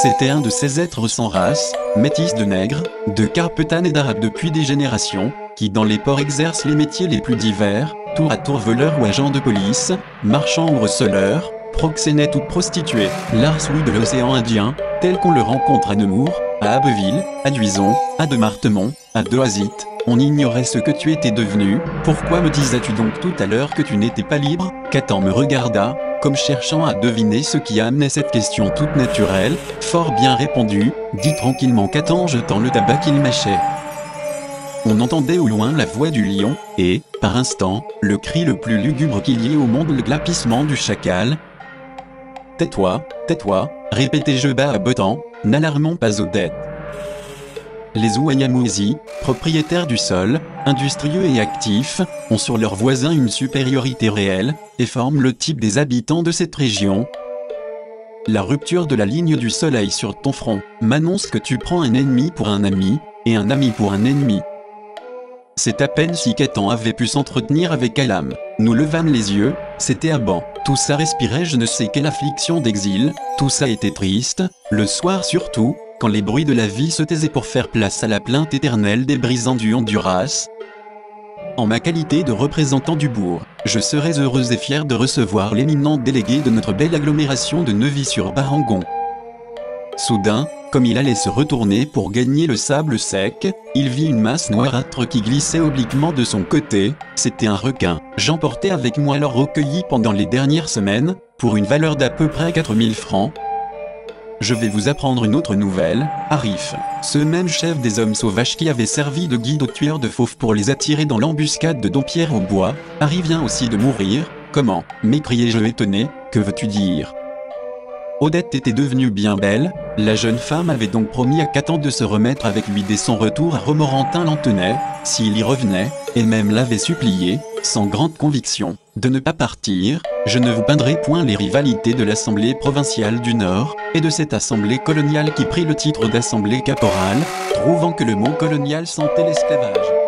C'était un de ces êtres sans race, métis de nègres, de carpetanes et d'arabes depuis des générations, qui dans les ports exercent les métiers les plus divers, tour à tour voleurs ou agents de police, marchands ou receleurs, proxénètes ou prostituées. L'arsouille de l'océan Indien, tel qu'on le rencontre à Nemours, à Abbeville, à Duison, à Demartemont, à Doisite, on ignorait ce que tu étais devenu. Pourquoi me disais-tu donc tout à l'heure que tu n'étais pas libre? Qu'Atan me regarda, comme cherchant à deviner ce qui amenait cette question toute naturelle. Fort bien répondu, dit tranquillement Qu'Atan jetant le tabac qu'il mâchait. On entendait au loin la voix du lion, et, par instant, le cri le plus lugubre qu'il y ait au monde, le glapissement du chacal. Tais-toi, répétai-je bas à Botan, n'alarmons pas Odette. Les Ouayamouzi, propriétaires du sol, industrieux et actifs, ont sur leurs voisins une supériorité réelle, et forment le type des habitants de cette région. La rupture de la ligne du soleil sur ton front m'annonce que tu prends un ennemi pour un ami, et un ami pour un ennemi. C'est à peine si Qu'Atan avait pu s'entretenir avec Alam. Nous levâmes les yeux, c'était Abban. Tout ça respirait je ne sais quelle affliction d'exil, tout ça était triste, le soir surtout, quand les bruits de la vie se taisaient pour faire place à la plainte éternelle des brisants du Honduras. En ma qualité de représentant du bourg, je serais heureux et fier de recevoir l'éminent délégué de notre belle agglomération de Neuvy-sur-Barangon. Soudain, comme il allait se retourner pour gagner le sable sec, il vit une masse noirâtre qui glissait obliquement de son côté. C'était un requin. J'emportais avec moi l'or recueilli pendant les dernières semaines, pour une valeur d'à peu près 4000 francs. Je vais vous apprendre une autre nouvelle. Arif, ce même chef des hommes sauvages qui avait servi de guide aux tueurs de fauves pour les attirer dans l'embuscade de Dompierre au bois, Arif vient aussi de mourir. Comment? M'écriai-je étonné. Que veux-tu dire? Odette était devenue bien belle, la jeune femme avait donc promis à Qu'Atan de se remettre avec lui dès son retour à Romorantin-Lanthenay, s'il y revenait, et même l'avait supplié, sans grande conviction, de ne pas partir. Je ne vous peindrai point les rivalités de l'Assemblée provinciale du Nord, et de cette Assemblée coloniale qui prit le titre d'Assemblée caporale, trouvant que le mot colonial sentait l'esclavage.